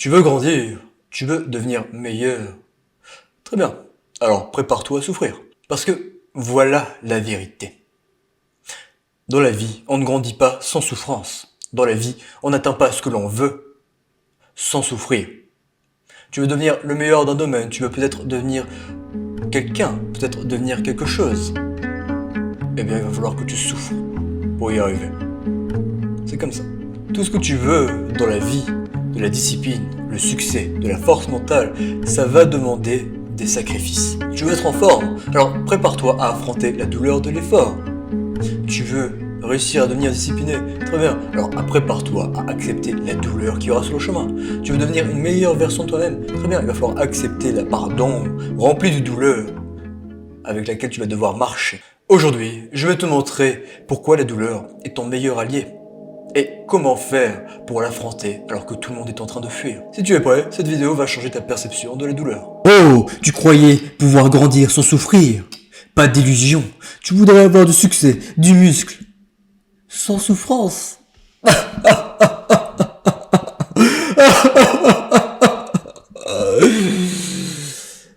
Tu veux grandir, tu veux devenir meilleur. Très bien, alors prépare-toi à souffrir. Parce que voilà la vérité. Dans la vie, on ne grandit pas sans souffrance. Dans la vie, on n'atteint pas ce que l'on veut sans souffrir. Tu veux devenir le meilleur d'un domaine, tu veux peut-être devenir quelqu'un, peut-être devenir quelque chose. Eh bien, il va falloir que tu souffres pour y arriver. C'est comme ça. Tout ce que tu veux dans la vie, de la discipline, le succès, de la force mentale, ça va demander des sacrifices. Tu veux être en forme, alors prépare-toi à affronter la douleur de l'effort. Tu veux réussir à devenir discipliné, très bien, alors prépare-toi à accepter la douleur qu'il y aura sur le chemin. Tu veux devenir une meilleure version de toi-même, très bien, il va falloir accepter la part d'ombre remplie de douleur avec laquelle tu vas devoir marcher. Aujourd'hui, je vais te montrer pourquoi la douleur est ton meilleur allié. Et comment faire pour l'affronter alors que tout le monde est en train de fuir. Si tu es prêt, cette vidéo va changer ta perception de la douleur. Oh, tu croyais pouvoir grandir sans souffrir? Pas d'illusion. Tu voudrais avoir du succès, du muscle, sans souffrance.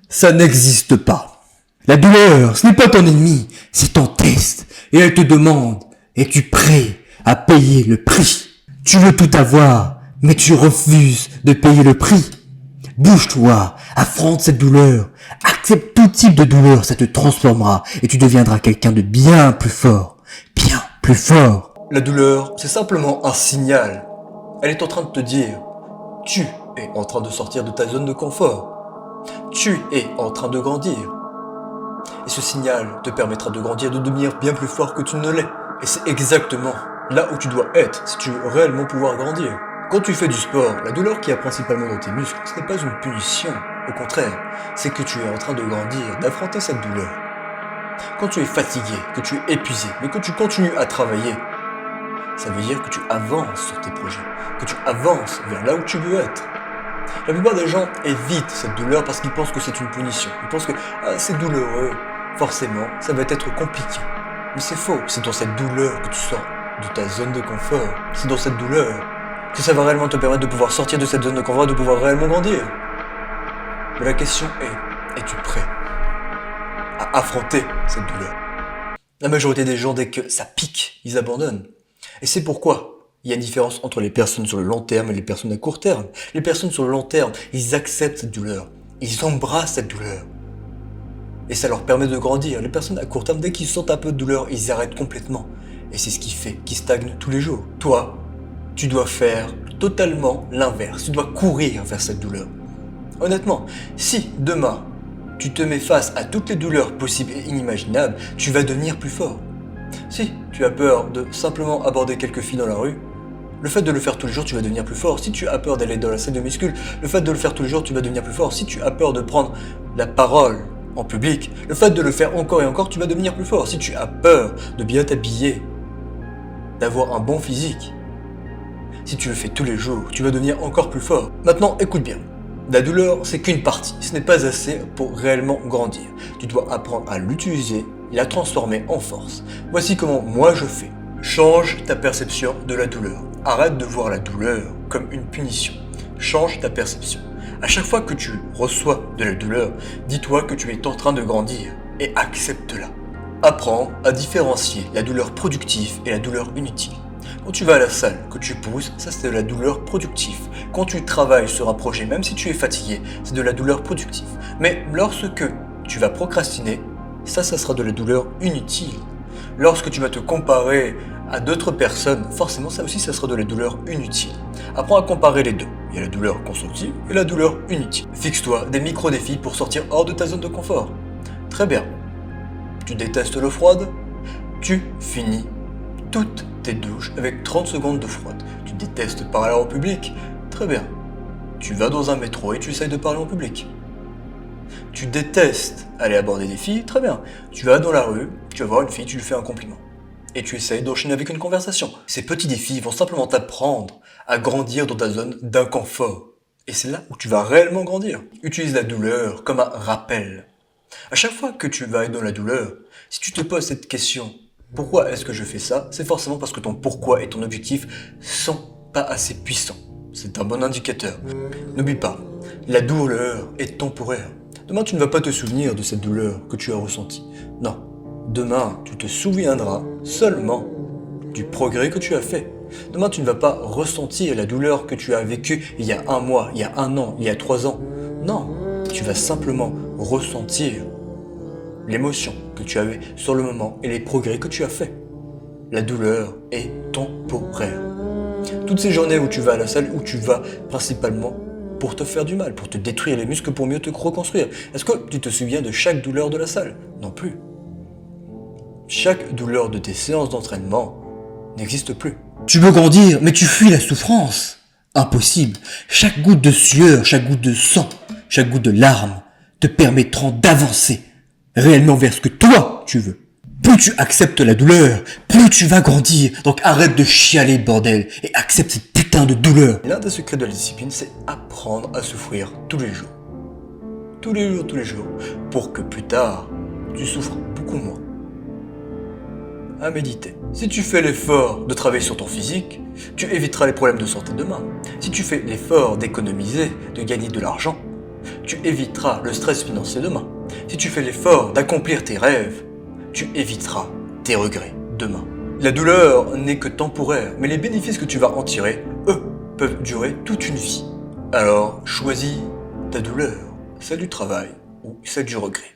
Ça n'existe pas. La douleur, ce n'est pas ton ennemi, c'est ton test. Et elle te demande, es-tu prêt à payer le prix? Tu veux tout avoir, mais tu refuses de payer le prix. Bouge-toi, affronte cette douleur, accepte tout type de douleur, ça te transformera et tu deviendras quelqu'un de bien plus fort, bien plus fort. La douleur, c'est simplement un signal. Elle est en train de te dire, tu es en train de sortir de ta zone de confort. Tu es en train de grandir. Et ce signal te permettra de grandir, de devenir bien plus fort que tu ne l'es. Et c'est exactement là où tu dois être si tu veux réellement pouvoir grandir. Quand tu fais du sport, la douleur qu'il y a principalement dans tes muscles, ce n'est pas une punition. Au contraire, c'est que tu es en train de grandir, d'affronter cette douleur. Quand tu es fatigué, que tu es épuisé, mais que tu continues à travailler, ça veut dire que tu avances sur tes projets, que tu avances vers là où tu veux être. La plupart des gens évitent cette douleur parce qu'ils pensent que c'est une punition. Ils pensent que c'est douloureux, forcément, ça va être compliqué. Mais c'est faux, c'est dans cette douleur que tu sors de ta zone de confort. C'est dans cette douleur que ça va réellement te permettre de pouvoir sortir de cette zone de confort, de pouvoir réellement grandir. Mais la question est, es-tu prêt à affronter cette douleur? La majorité des gens, dès que ça pique, ils abandonnent. Et c'est pourquoi il y a une différence entre les personnes sur le long terme et les personnes à court terme. Les personnes sur le long terme, ils acceptent cette douleur. Ils embrassent cette douleur. Et ça leur permet de grandir. Les personnes à court terme, dès qu'ils sentent un peu de douleur, ils arrêtent complètement. Et c'est ce qui fait qu'ils stagnent tous les jours. Toi, tu dois faire totalement l'inverse. Tu dois courir vers cette douleur. Honnêtement, si demain, tu te mets face à toutes les douleurs possibles et inimaginables, tu vas devenir plus fort. Si tu as peur de simplement aborder quelques filles dans la rue, le fait de le faire tous les jours, tu vas devenir plus fort. Si tu as peur d'aller dans la salle de muscu, le fait de le faire tous les jours, tu vas devenir plus fort. Si tu as peur de prendre la parole en public, le fait de le faire encore et encore, tu vas devenir plus fort. Si tu as peur de bien t'habiller, d'avoir un bon physique, si tu le fais tous les jours, tu vas devenir encore plus fort. Maintenant, écoute bien. La douleur, c'est qu'une partie. Ce n'est pas assez pour réellement grandir. Tu dois apprendre à l'utiliser, la transformer en force. Voici comment moi je fais. Change ta perception de la douleur. Arrête de voir la douleur comme une punition. Change ta perception. À chaque fois que tu reçois de la douleur, dis-toi que tu es en train de grandir et accepte-la. Apprends à différencier la douleur productive et la douleur inutile. Quand tu vas à la salle, que tu pousses, ça c'est de la douleur productive. Quand tu travailles sur un projet, même si tu es fatigué, c'est de la douleur productive. Mais lorsque tu vas procrastiner, ça sera de la douleur inutile. Lorsque tu vas te comparer à d'autres personnes, forcément ça aussi, ça sera de la douleur inutile. Apprends à comparer les deux. Il y a la douleur constructive et la douleur inutile. Fixe-toi des micro-défis pour sortir hors de ta zone de confort. Très bien. Tu détestes l'eau froide? Tu finis toutes tes douches avec 30 secondes de froide. Tu détestes parler en public? Très bien. Tu vas dans un métro et tu essayes de parler en public. Tu détestes aller aborder des filles? Très bien. Tu vas dans la rue, tu vas voir une fille, tu lui fais un compliment. Et tu essayes d'enchaîner avec une conversation. Ces petits défis vont simplement t'apprendre à grandir dans ta zone d'inconfort. Et c'est là où tu vas réellement grandir. Utilise la douleur comme un rappel. À chaque fois que tu vas être dans la douleur, si tu te poses cette question, pourquoi est-ce que je fais ça? C'est forcément parce que ton pourquoi et ton objectif sont pas assez puissants. c'est un bon indicateur. N'oublie pas, la douleur est temporaire. Demain, tu ne vas pas te souvenir de cette douleur que tu as ressentie. Non, demain, tu te souviendras seulement du progrès que tu as fait. Demain, tu ne vas pas ressentir la douleur que tu as vécue il y a un mois, il y a un an, il y a 3 ans. Non, tu vas simplement ressentir l'émotion que tu avais sur le moment et les progrès que tu as fait. La douleur est temporaire. Toutes ces journées où tu vas à la salle, où tu vas principalement pour te faire du mal, pour te détruire les muscles, pour mieux te reconstruire. Est-ce que tu te souviens de chaque douleur de la salle? Non plus. Chaque douleur de tes séances d'entraînement n'existe plus. Tu veux grandir, mais tu fuis la souffrance. Impossible. Chaque goutte de sueur, chaque goutte de sang, chaque goutte de larmes te permettront d'avancer réellement vers ce que toi tu veux. Plus tu acceptes la douleur, plus tu vas grandir. Donc arrête de chialer, bordel, et accepte cette putain de douleur. L'un des secrets de la discipline, c'est apprendre à souffrir tous les jours. Tous les jours, pour que plus tard, tu souffres beaucoup moins. À méditer. Si tu fais l'effort de travailler sur ton physique, tu éviteras les problèmes de santé demain. Si tu fais l'effort d'économiser, de gagner de l'argent, tu éviteras le stress financier demain. Si tu fais l'effort d'accomplir tes rêves, tu éviteras tes regrets demain. La douleur n'est que temporaire, mais les bénéfices que tu vas en tirer, eux, peuvent durer toute une vie. Alors, choisis ta douleur, celle du travail ou celle du regret.